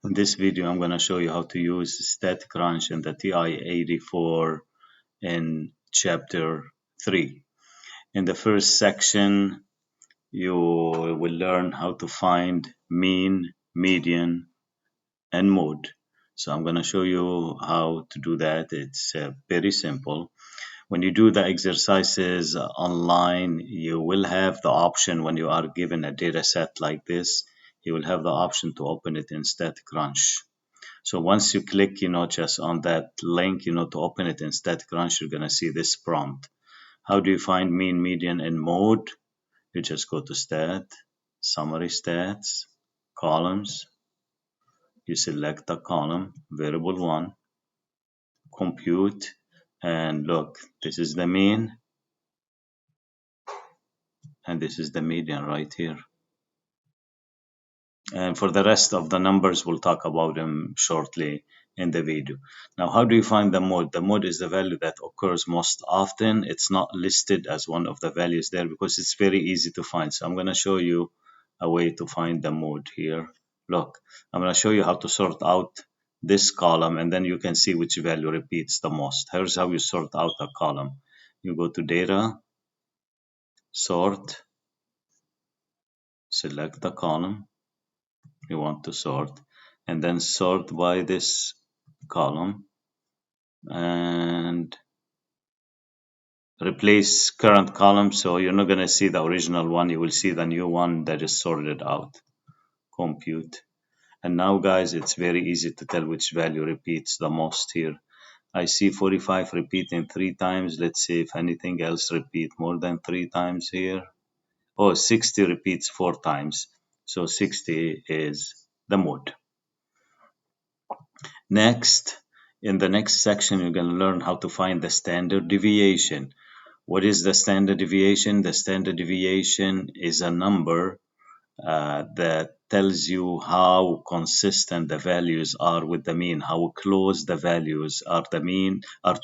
In this video, I'm going to show you how to use Statcrunch and the TI-84 in Chapter 3. In the first section, you will learn how to find mean, median, and mode. So I'm going to show you how to do that. It's very simple. When you do the exercises online, you will have the option when you are given a data set like this, you will have the option to open it in Statcrunch. So once you click, just on that link, to open it in Statcrunch, you're going to see this prompt. How do you find mean, median, and mode? You just go to Stat, Summary Stats, Columns. You select the column, Variable 1, Compute, and look, this is the mean, and this is the median right here. And for the rest of the numbers, we'll talk about them shortly in the video. Now, how do you find the mode? The mode is the value that occurs most often. It's not listed as one of the values there because it's very easy to find. So I'm going to show you a way to find the mode here. Look, I'm going to show you how to sort out this column, and then you can see which value repeats the most. Here's how you sort out a column. You go to Data, Sort, select the column you want to sort, and then sort by this column and replace current column. So you're not going to see the original one, you will see the new one that is sorted out. Compute. And now guys, it's very easy to tell which value repeats the most here. I see 45 repeating 3 times. Let's see if anything else repeat more than 3 times here. Oh, 60 repeats 4 times. So 60 is the mode. Next, in the next section, you're going to learn how to find the standard deviation. What is the standard deviation? The standard deviation is a number that tells you how consistent the values are with the mean, how close the values are to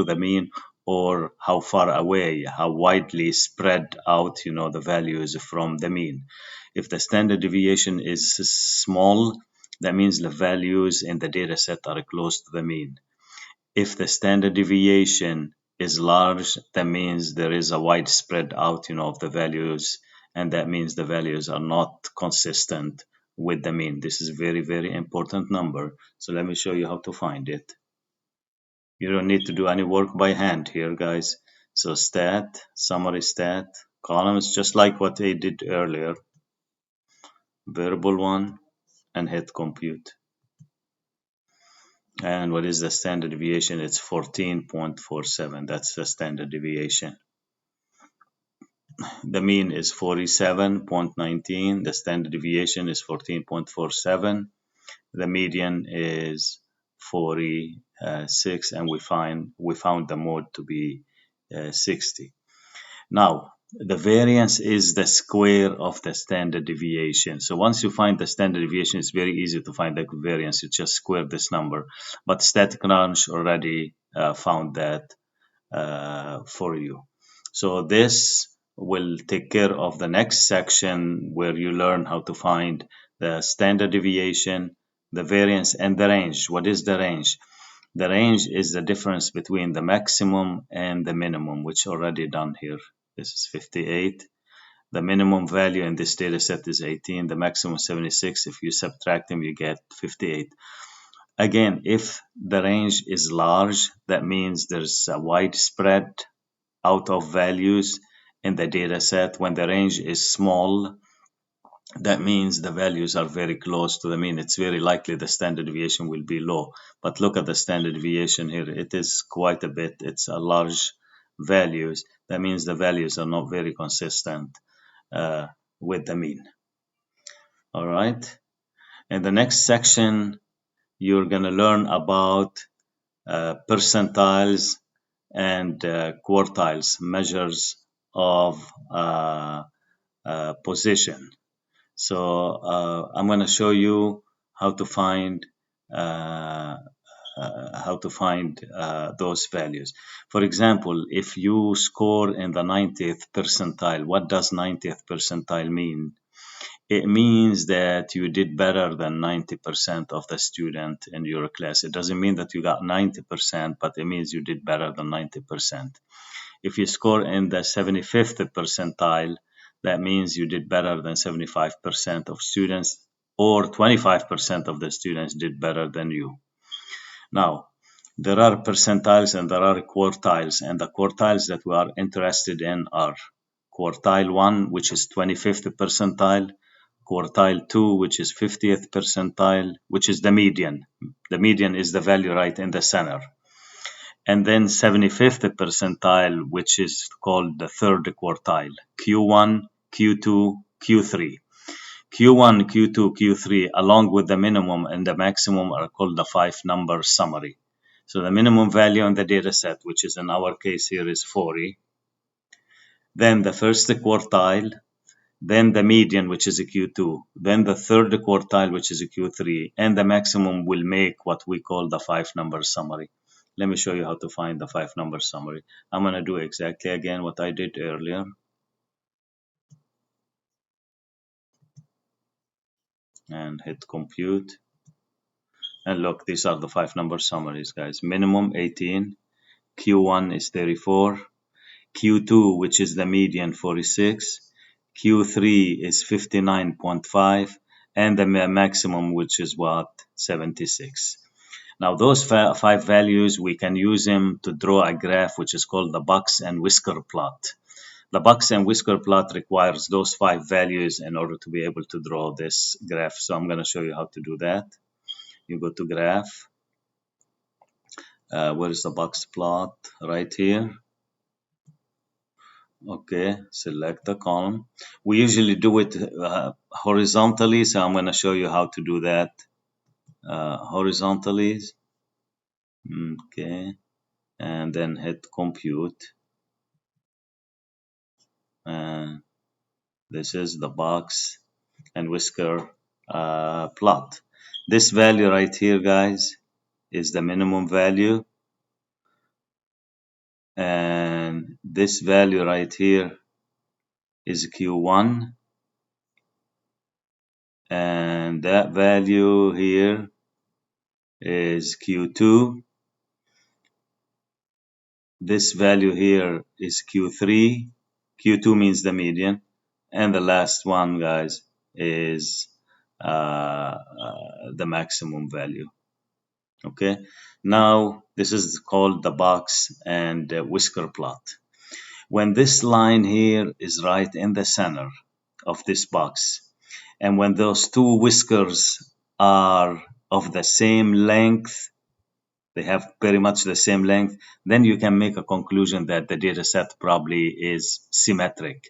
the mean, or how far away, how widely spread out, the values from the mean. If the standard deviation is small, that means the values in the data set are close to the mean. If the standard deviation is large, that means there is a wide spread out, of the values, and that means the values are not consistent with the mean. This is very, very important number. So let me show you how to find it. You don't need to do any work by hand here, guys. So Stat, Summary Stat, columns, just like what I did earlier. Variable 1, and hit Compute. And what is the standard deviation? It's 14.47. That's the standard deviation. The mean is 47.19. The standard deviation is 14.47. The median is 46, and we found the mode to be 60. Now, the variance is the square of the standard deviation. So once you find the standard deviation, it's very easy to find the variance. You just square this number. But Statcrunch already found that for you. So this will take care of the next section where you learn how to find the standard deviation, the variance, and the range. What is the range? The range is the difference between the maximum and the minimum, which already done here. This is 58. The minimum value in this data set is 18. The maximum 76. If you subtract them, you get 58. Again, if the range is large, that means there's a wide spread out of values in the data set. When the range is small, that means the values are very close to the mean. It's very likely the standard deviation will be low. But look at the standard deviation here. It is quite a bit. It's a large values. That means the values are not very consistent with the mean. All right. In the next section, you're going to learn about percentiles and quartiles, measures of position. So I'm going to show you how to find those values. For example, if you score in the 90th percentile, what does 90th percentile mean? it means that you did better than 90% of the student in your class. It doesn't mean that you got 90%, but it means you did better than 90%. If you score in the 75th percentile, that means you did better than 75% of students, or 25% of the students did better than you. Now, there are percentiles and there are quartiles, and the quartiles that we are interested in are quartile 1, which is 25th percentile, quartile 2, which is 50th percentile, which is the median. The median is the value right in the center. And then 75th percentile, which is called the third quartile, Q1, Q2, Q3. Q1, Q2, Q3, along with the minimum and the maximum, are called the 5-number summary. So the minimum value in the data set, which is in our case here, is 40. Then the first quartile, then the median, which is a Q2, then the third quartile, which is a Q3, and the maximum will make what we call the 5-number summary. Let me show you how to find the 5-number summary. I'm going to do exactly again what I did earlier. And hit compute. And look, these are the 5-number summaries, guys. Minimum 18, Q1 is 34, Q2, which is the median, 46, Q3 is 59.5, and the maximum, which is what? 76. Now, those 5 values, we can use them to draw a graph, which is called the box and whisker plot. The box and whisker plot requires those 5 values in order to be able to draw this graph. So I'm going to show you how to do that. You go to graph. Where is the box plot? Right here. Okay, select the column. We usually do it horizontally, so I'm going to show you how to do that horizontally. Okay, and then hit compute. And this is the box and whisker plot. This value right here, guys, is the minimum value. And this value right here is Q1. And that value here is Q2. This value here is Q3. Q2 means the median. And the last one, guys, is the maximum value. Okay, now this is called the box and whisker plot. When this line here is right in the center of this box, and when those two whiskers are of the same length, they have very much the same length, then you can make a conclusion that the data set probably is symmetric.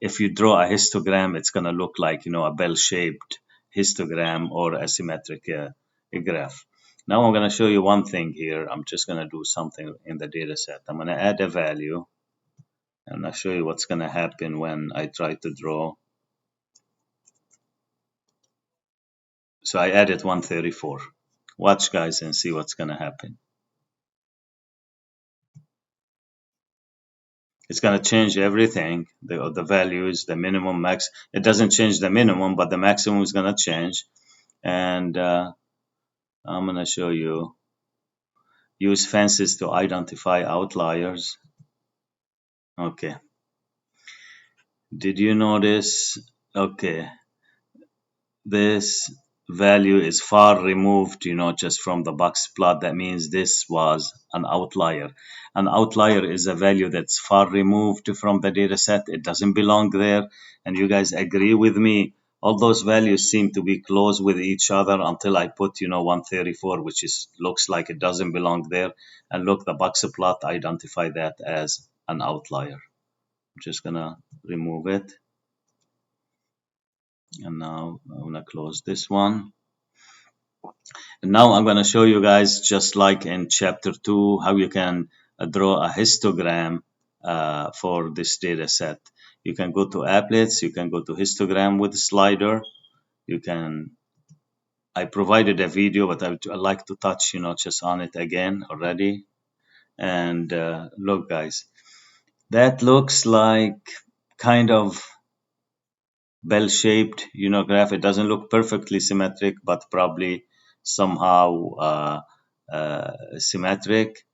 If you draw a histogram, it's going to look like, a bell-shaped histogram or a symmetric graph. Now I'm going to show you one thing here. I'm just going to do something in the data set. I'm going to add a value, and I'll show you what's going to happen when I try to draw. So I added 134. Watch, guys, and see what's going to happen. It's going to change everything, the values, the minimum, max. It doesn't change the minimum, but the maximum is going to change. And I'm going to show you. Use fences to identify outliers. Okay. Did you notice? Okay. This value is far removed, just from the box plot. That means this was an outlier. An outlier is a value that's far removed from the data set. It doesn't belong there. And you guys agree with me. All those values seem to be close with each other until I put, 134, which looks like it doesn't belong there. And look, the box plot identify that as an outlier. I'm just gonna remove it. And now I'm going to close this one. And now I'm going to show you guys, just like in chapter 2, how you can draw a histogram for this data set. You can go to applets, you can go to histogram with slider. I provided a video, but I like to touch, just on it again already. And look, guys, that looks like kind of bell-shaped, graph. It doesn't look perfectly symmetric, but probably somehow symmetric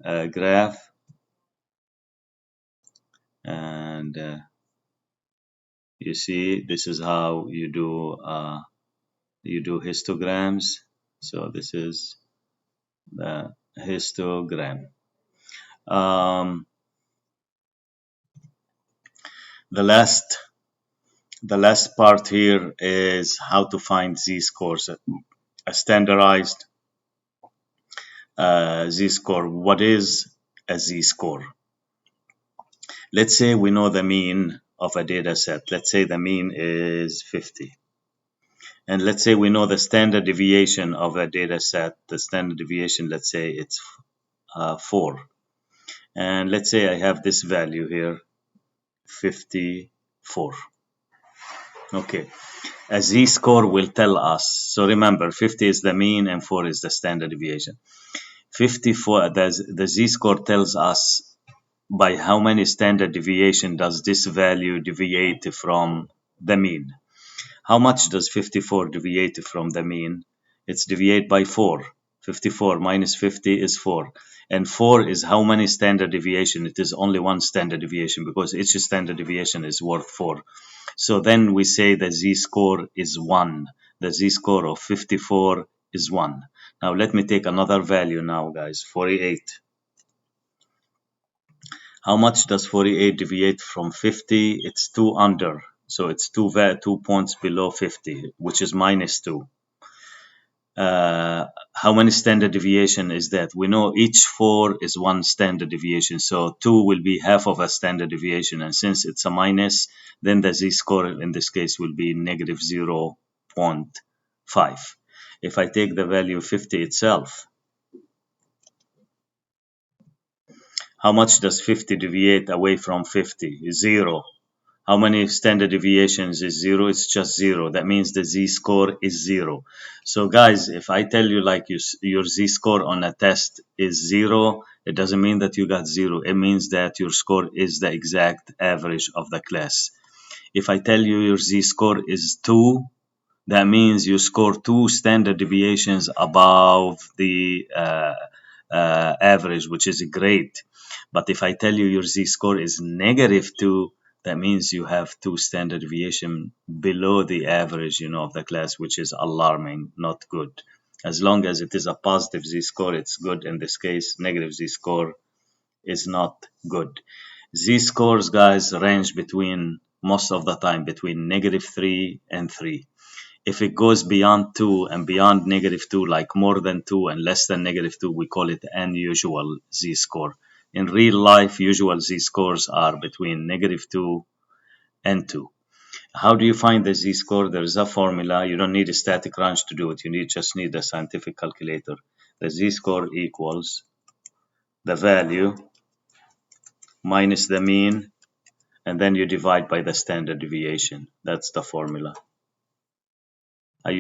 graph. And you see, this is how you do histograms. So this is the histogram. The last part here is how to find z-scores, a standardized z-score. What is a z-score? Let's say we know the mean of a data set. Let's say the mean is 50. And let's say we know the standard deviation of a data set. The standard deviation, let's say it's 4. And let's say I have this value here, 54. Okay. A z-score will tell us. So remember, 50 is the mean and 4 is the standard deviation. 54, the z-score tells us by how many standard deviation does this value deviate from the mean. How much does 54 deviate from the mean? It's deviate by 4. 54 minus 50 is 4. And 4 is how many standard deviation? It is only one standard deviation because each standard deviation is worth 4. So then we say the z-score is 1. The z-score of 54 is 1. Now let me take another value now, guys, 48. How much does 48 deviate from 50? It's 2 under. So it's 2 points below 50, which is minus 2. How many standard deviation is that? We know each 4 is 1 standard deviation. So 2 will be half of a standard deviation. And since it's a minus, then the z-score in this case will be negative 0.5. If I take the value 50 itself, how much does 50 deviate away from 50? 0. How many standard deviations is 0? It's just 0. That means the z-score is 0. So guys, if I tell you like your z-score on a test is 0, it doesn't mean that you got 0. It means that your score is the exact average of the class. If I tell you your z-score is 2, that means you score 2 standard deviations above the average, which is great. But if I tell you your z-score is negative 2, that means you have 2 standard deviation below the average, of the class, which is alarming, not good. As long as it is a positive z-score, it's good. In this case, negative z-score is not good. Z-scores, guys, range between, most of the time, between negative 3 and 3. If it goes beyond 2 and beyond negative 2, like more than 2 and less than negative 2, we call it unusual z-score. In real life, usual z-scores are between negative 2 and 2. How do you find the z-score? There is a formula. You don't need a Statcrunch to do it. You just need a scientific calculator. The z-score equals the value minus the mean, and then you divide by the standard deviation. That's the formula.